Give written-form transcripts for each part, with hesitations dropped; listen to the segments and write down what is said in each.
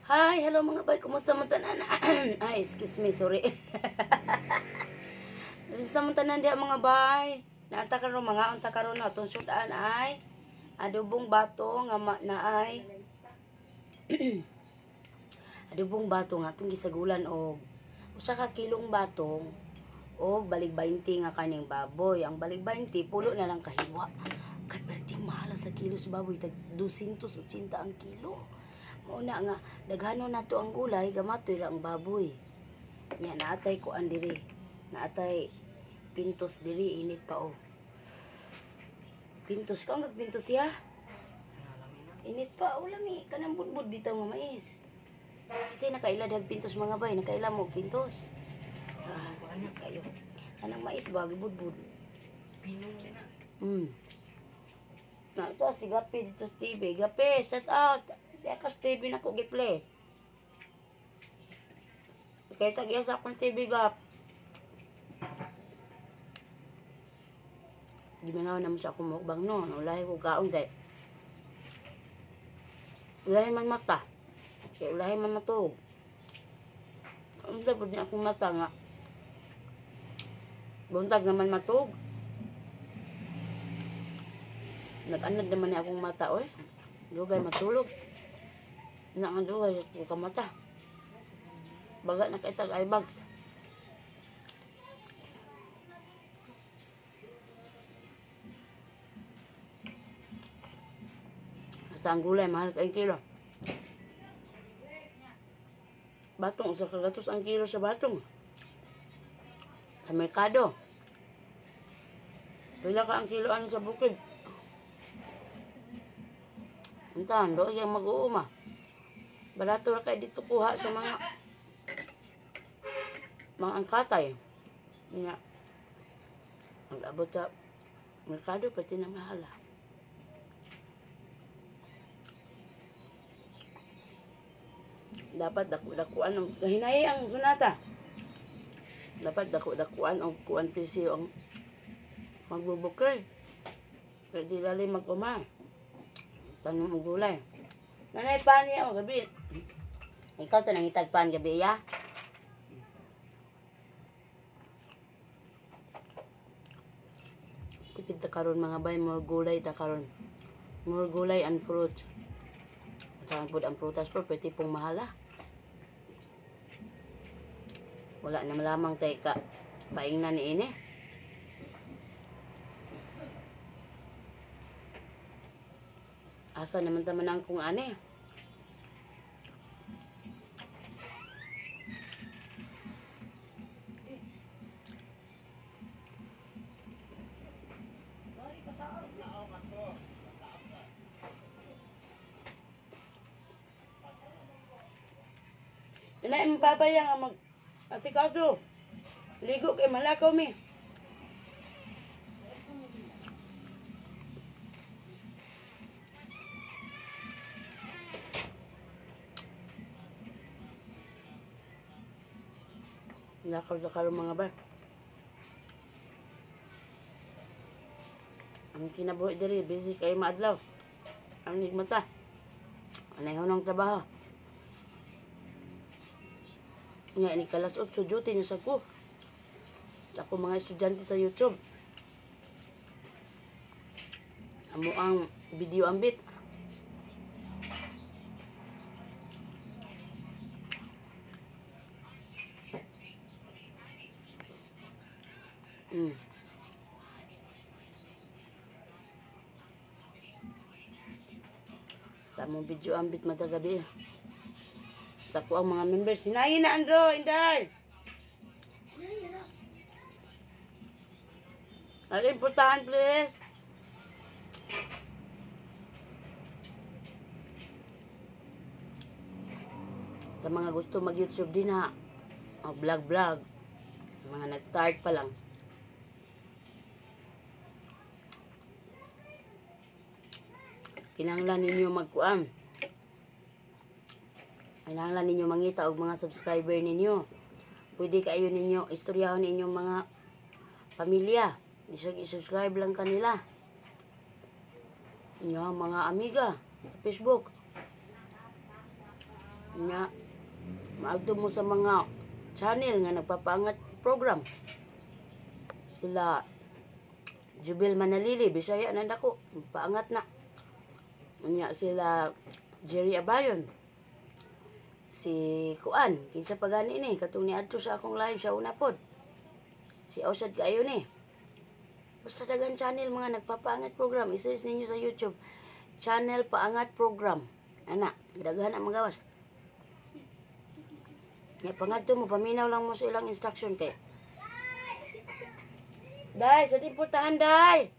Hi, hello mga bay, kumusta mo tanan? Ay, excuse me, sorry. Kumusta mo tanan diha mga bay? Naata karon mga unta karon atong sudan ay adobong bato nga na ay adobong bato nga atong gisagulan og usa ka kilong batong og balig 20 nga kaning baboy. Ang balig 20 pulo na lang kahiwa. Kay perting mahal sa kilo sa baboy, tag 280 ang kilo. Mauna nga, daghano na to ang gulay, gamatoy lang ang baboy. Yan, naatay ko ang diri. Naatay pintos diri, init pa o. Pintos, ka ang pintos siya? Init pa, ulami, kanang budbud bitaw nga mais. Kasi nakaila dag pintos mga bay, nakaila mo pintos. Anak kayo. Anang mais ba, budbud. Na, ito si Gapi dito sa TV. Gapi, shout out. Kaya kas TV na ko giplay. Kaya tag-iya sa akong TV gap. Giminaw naman sa akong mukbang no. Ulahi ko kaon kay. Ulahi man mata. Kaya ulahi man matulog. Ang sabod niya akong mata nga. Buntag naman matulog. Nag-anad naman niya akong mata oy. Lugay matulog. Nakandugay sa kamata. Baga na kaitag eye bags. Basta ang gulay, mahal kayong kilo. Batong, sa kagatos ang kilo sa batong. Sa merkado. Pila ka ang kilo ano sa bukid. Untahan, doon yung mag-uuma. Barato na kayo dito kuha sa mga angkatay. Nga. Mag-abot sa merkado, pati na mahala. Dapat dakuan ang kahinay ang sunata. Dapat dakuan ang kuan pisyo ang magbubukay. Kaya di lali mag-uma. Tanong mo gulay. Nanay, pan niya o gabi. Ikaw ito nang itagpan gabi, ya? Tipid ta karon mga bay, more gulay ta karon. More gulay and fruits. At saan po ang prutas po, pwede pong mahala. Wala na malamang tayo ka. Baing na ni ini. Asa naman taman ang kung ane. Ina yung papaya nga mag-asikaso. Ligo kay malakaw mi. Lakaw sa karong mga ba. Ang kinabuhi diri, busy kay maadlaw. Ang nigmata. Anay hunong trabaho. Nga ni kalas 8 duty niyo sa ko. Ako mga estudyante sa YouTube. Amo ang video ambit. Tamong video ambit matagabi. Tako ang mga members. Sinayin na Andro, Inday. Alin putahan please. Sa mga gusto mag-YouTube din ha. O vlog. Mga na-start pa lang. Kinahanglan ninyo magkuan. Kailangan ninyo mangita og mga subscriber ninyo. Pwede kayo ninyo istoryahon ninyo mga pamilya. I-subscribe lang kanila. Inyo mga amiga sa Facebook. Nga Adto mo sa mga channel nga nagpapaangat program. Sila Jubil Manalili, Bisaya na dako, paangat na. Unya sila Jerry Abayon. Si Kuan, kinsa pa gani ni, katong niadto sa akong live sa una pod. Si Ausad kaayo ni. Basta dagan channel mga nagpapaangat program, i-search ninyo sa YouTube. Channel Paangat Program. Ana, daghan ang magawas. Nga pangadto mo, paminaw lang mo sa ilang instruction kay. Day, sa importahan, day.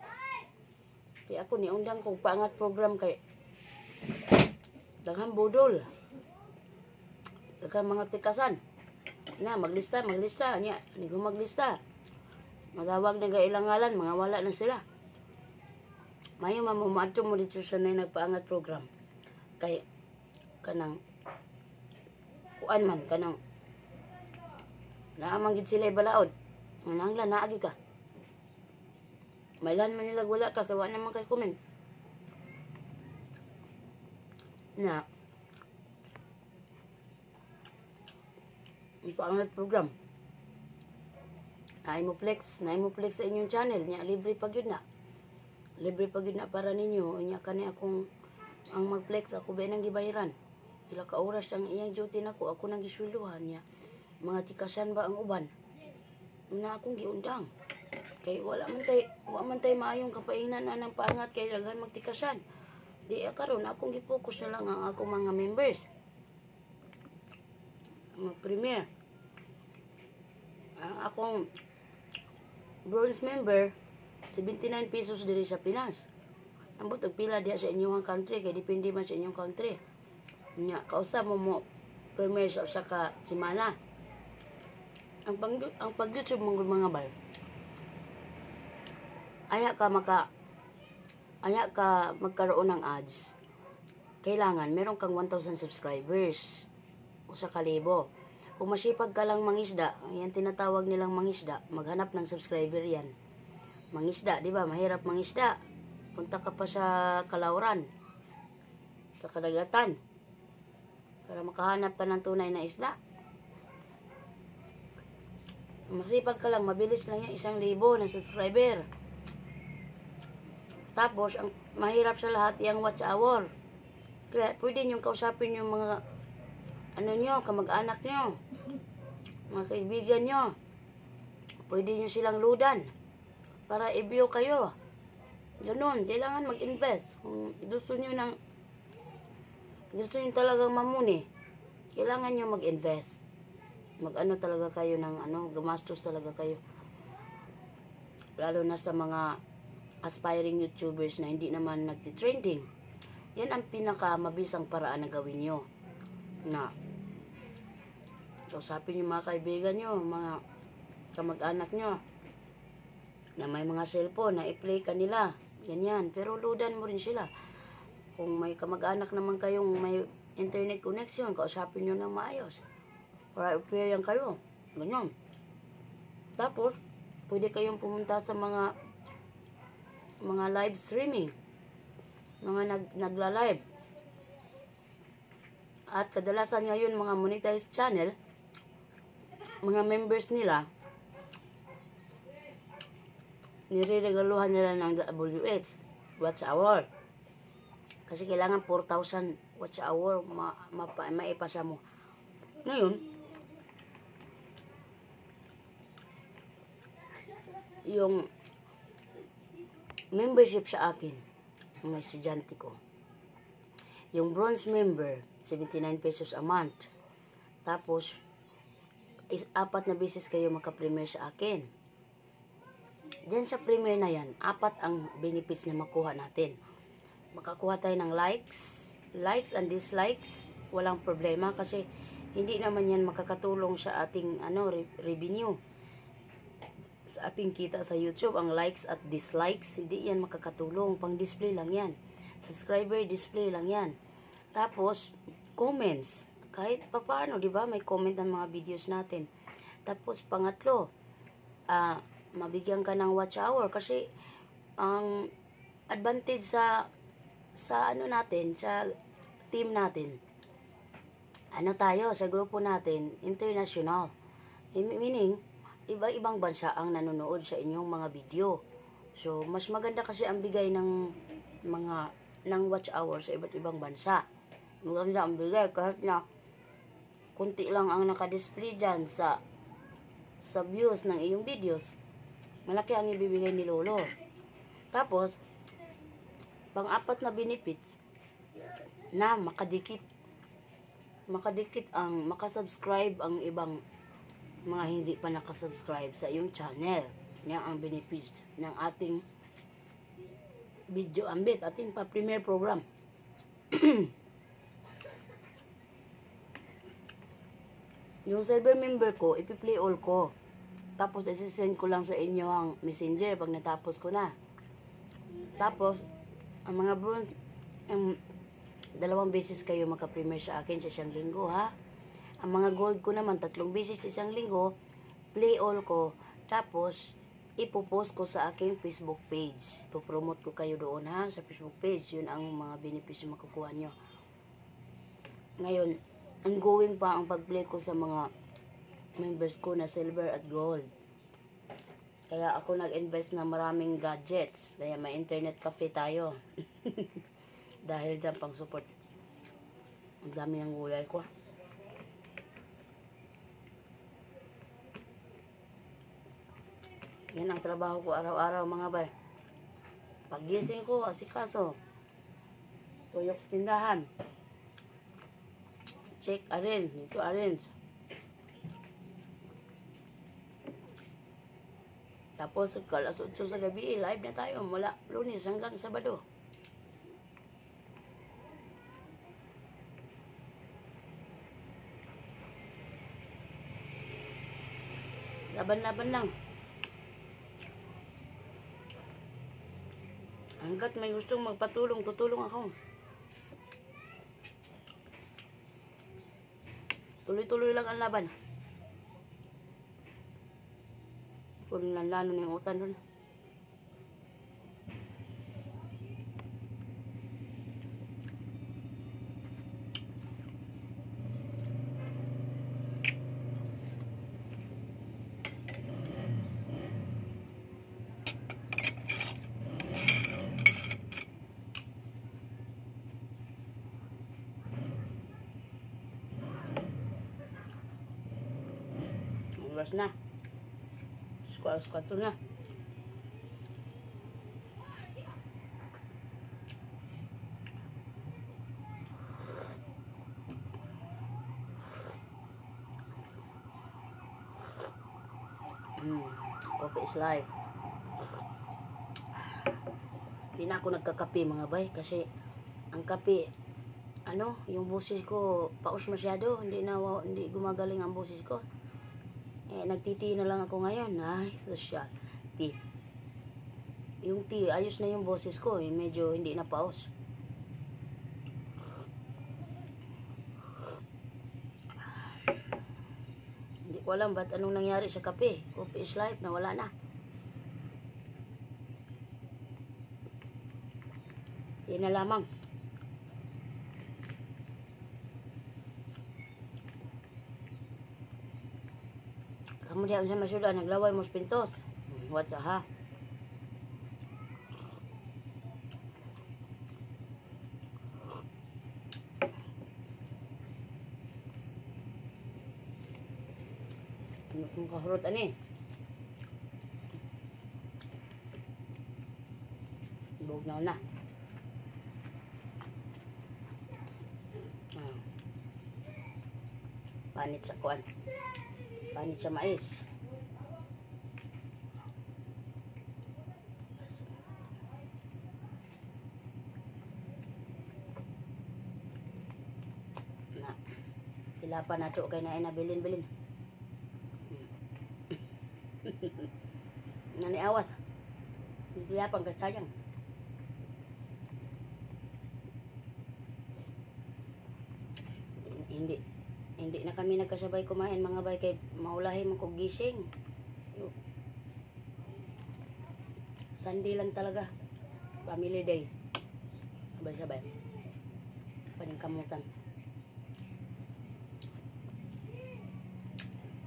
Kaya ako ni undang kong paangat program kay daghang budol. Daghang mga tikasan. Na, maglista. Nya, hindi ko maglista. Magawag na ilang ngalan, mga wala na sila. Mayo mamumato mo dito sa nagpaangat program. Kay, kanang, kuan man, kanang, naamanggid sila ibalaod. Mananglan, naagi ka. Mailan man nila wala ka, kaya naman kay comment. Na, ang paangat program. Na mo flex sa inyong channel. Nya, libre pag yun na. Libre pag yun na para ninyo. Nya, kani akong, ang mag-flex, ako ba nang gibayaran. Ila ka oras ang iyang duty nako, ako nang giswiluhan niya. Mga tikasan ba ang uban? Na akong giundang. Kay wala man tay maayong kapainan na ng paangat kay daghan magtikasan. Di karon akong gi-focus na lang ang akong mga members. Ang premier. Ang akong bronze member 79 pesos diri sa Pinas. Ambot og pila diha sa inyong country kay depende man sa inyong country. Nya kausa mo premier sa usa ka semana. Ang pag-YouTube mong mga bay. Aya ka magkaroon ng ads. Kailangan meron kang 1,000 subscribers. Usa ka libo. Kung masipag ka lang mangisda, yan tinatawag nilang mangisda, maghanap ng subscriber yan. Mangisda, di ba? Mahirap mangisda. Punta ka pa sa Kalauran, sa kadagatan, para makahanap ka ng tunay na isda. Masipag ka lang, mabilis lang yan, 1,000 na subscriber. Tapos, ang mahirap sa lahat, yung watch hour. Kaya, pwede nyo kausapin yung mga, kamag-anak nyo, mga kaibigan nyo. Pwede nyo silang ludan, para i-view kayo. Ganun, kailangan mag-invest. Kung gusto nyo talagang mamuni, kailangan nyo mag-invest. Mag-ano talaga kayo ng gumastos talaga kayo. Lalo na sa mga aspiring YouTubers na hindi naman nagtitrending. Yan ang pinakamabisang paraan na gawin nyo. Na, kausapin yung mga kaibigan nyo, mga kamag-anak nyo, na may mga cellphone, na i-play ka nila. Ganyan. Pero ludan mo rin sila. Kung may kamag-anak naman kayong may internet connection, kausapin nyo ng maayos. Para i-playan kayo. Ganyan. Tapos, pwede kayong pumunta sa mga live streaming. Mga nagla-live. At kadalasan ngayon, mga monetized channel, mga members nila, nire-regaluhan nila ng WH, watch hour. Kasi kailangan 4,000 watch hour maipasa mo. Ngayon, yung membership sa akin, mga estudyante ko, yung bronze member, 79 pesos a month. Tapos, 4 na beses kayo maka-premier sa akin. Diyan sa premier na yan, 4 ang benefits na makuha natin. Makakuha tayo ng likes and dislikes, walang problema kasi hindi naman yan makakatulong sa ating revenue. Sa ating kita sa YouTube, ang likes at dislikes, hindi yan makakatulong. Pang display lang yan. Subscriber display lang yan. Tapos, comments. Kahit papaano, di ba? May comment ng mga videos natin. Tapos, pangatlo, mabigyan ka ng watch hour. Kasi, ang advantage sa natin, sa team natin, ano tayo sa grupo natin, international. Meaning, iba-ibang bansa ang nanonood sa inyong mga video. So, mas maganda kasi ang bigay ng watch hour sa iba't ibang bansa. Maganda ang bigay kahit na kunti lang ang nakadisplay dyan sa views ng iyong videos. Malaki ang ibibigay ni Lolo. Tapos, pang-apat na benefits na makadikit ang makasubscribe ang ibang mga hindi pa nakasubscribe sa iyong channel. Yan ang benefits ng ating video ambit, ating pa-premiere program. Yung server member ko, ipi-play all ko. Tapos, isi-send ko lang sa inyo ang messenger pag natapos ko na. Tapos, ang mga bronze, 2 beses kayo maka-premiere sa akin sa isang linggo, ha? Ang mga gold ko naman, 3 beses sa isang linggo, play all ko. Tapos, ipopost ko sa aking Facebook page. Popromote ko kayo doon, ha? Sa Facebook page. Yun ang mga benefits na makukuha nyo. Ngayon, ongoing pa ang pag-play ko sa mga members ko na silver at gold. Kaya ako nag-invest na maraming gadgets. Kaya may internet cafe tayo. Dahil dyan pang support. Ang dami ng gulay ko. Yan ang trabaho ko araw-araw mga bay. Paggising ko, asikaso. Tuyok sa tindahan. Check, arrange. Ito, arrange. Tapos, kalas 8 sa gabi, live na tayo. Mula Lunes hanggang Sabado. Laban-laban lang. Hanggat may gustong magpatulong, tutulong ako. Tuloy-tuloy lang ang laban. Kung nanlano na yung utan doon. Oras na. Alas 4 na. Coffee is life. Hindi na ako nagkakape mga bay kasi ang kape yung boses ko paus masyado, hindi gumagaling ang boses ko. Nagtiti na lang ako ngayon. Ay, social. Tea. Yung tea, ayos na yung boses ko. Medyo hindi na paus. Hindi ko alam ba't anong nangyari sa kape. Coffee is life na wala na. Yan na lamang. Kemudian sa masuda, naglaway mo pintos. What's ha? Ano kung kahurot ani? Bog na. Panit sa kuan. Panit sa mais. Na. Tilapa na to kay na bilin. Nani awas. Tilapa ang sayang. Hindi na kami nagkasabay kumain mga bay kay maulahi man kog gising. Sunday lang talaga. Family day. Sabay-sabay. Paning kamutan.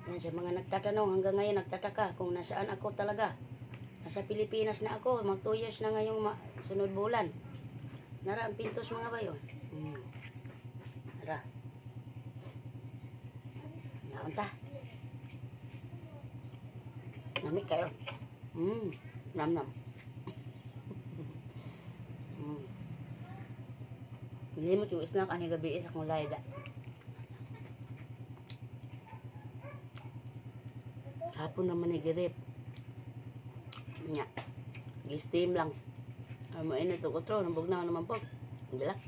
Yan sa mga nagtatanong hanggang ngayon nagtataka kung nasaan ako talaga. Nasa Pilipinas na ako, mag 2 years na ngayong sunod bulan. Nara ang pintos mga bayo. Nara. Naunta. Nami kayo. Nam. Hindi mo yung snack ani gabi sa kong live da. Hapon naman ni girip. Nya. Gi-steam lang. Amo ini to kotro nambog na naman po. Hindi lang.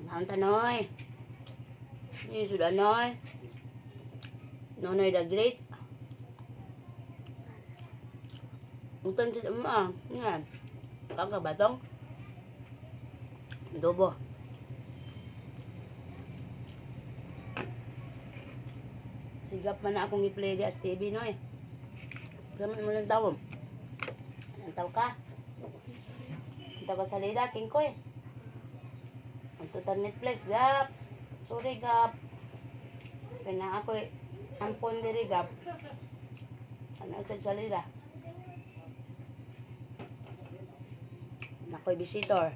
Naon tanoy. Ini sudah noy. Nonoy the great. Utan sa nga. Kakabatong. Adobo. Sigap man na akong i-play di as TV noy. Gaman mo lang tawom. Anong taw ka? Kita ba sa lida, king ko eh. Ang total Netflix, gap. Sorry, gap. Kaya ako eh, ampon diri, gap. Ano sa lida? Nako'y visitor.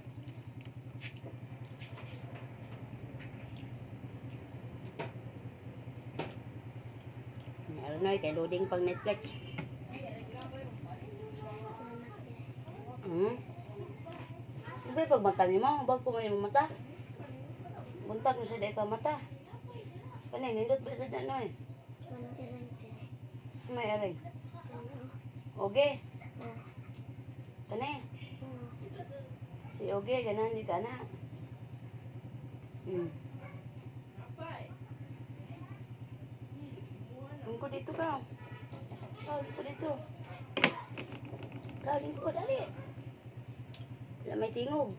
Noy, kay loading pang Netflix. Siyempre, pag mata niyo mo, bag kumain mo mata. Buntag mo sa ka mata. Kanay, nindot ba sa Noy? May aring. Okay. Kanay. Si Oge, ganan di ka na. Lingkod dito ka. Lingkod dito. Lingkod, dali. Wala may tingog.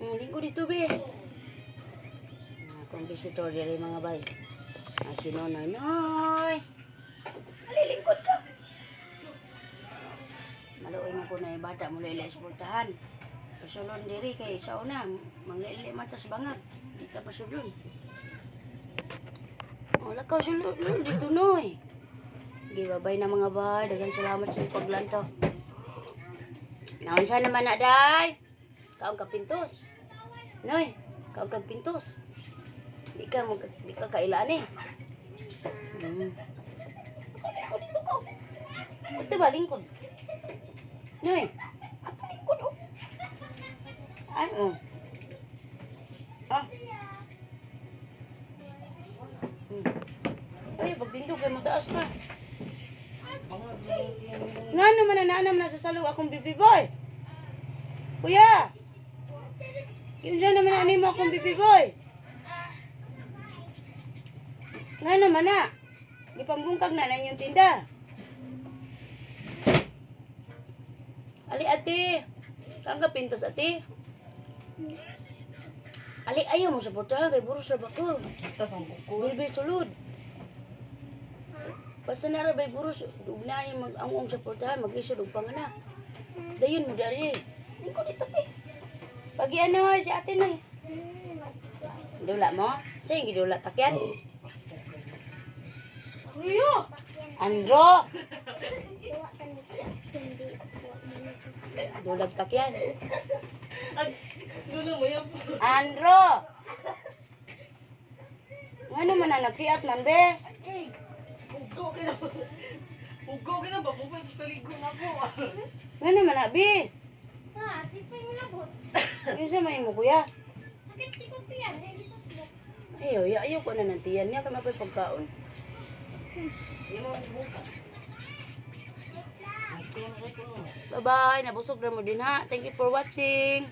Lingkod dito, be. Akong visitor diri mga bay. Si Nonoy. Noy! Alilingkod ka. Maluoy mo ko na yung bata mula ila esportahan. Pasulon diri kay sa una, manglili matas bangag. Di ka pasulon. Wala ka sulon dito Noy. Gibabay na mga bay. Daghang salamat sa paglantaw. Naon sa naman na day? Kaong kapintos. Noy, kaong kapintos. Di ka kailan eh. Lingkod dito ko. Ito ba lingkod? Noy, ato lingkod oh. Ano? Ay, pagdindog kay mataas ka. Nga naman na naanam na sa salong akong baby boy. Kuya! Yun dyan naman na mo akong baby boy. Nga naman na. Ipambungkag na inyong tinda. Ali ate. Kang kapintos ate. Ali ayaw mo sa porta kay buros ra bako. Bibi sulod. Basta nara bay buros ugnaay mag-angong sa porta maglisod og panganak. Dayon mo dari. Lingkod dito te. Pagi ano si ate noy. Dula mo? Sa yung gidula takyan? Rio! Andro! Dulag takyan. Andro! Ano man na nakiat man be? Ugaw ka na ba? Paligo na po. Ano man na be? Sipay mo na po. Yung sa may mo kuya? Sakit tikot yan. Ayaw ko na ng tiyan niya. Kaya mapay pagkaon. Bye-bye. Nabusog na mo din ha. Thank you for watching.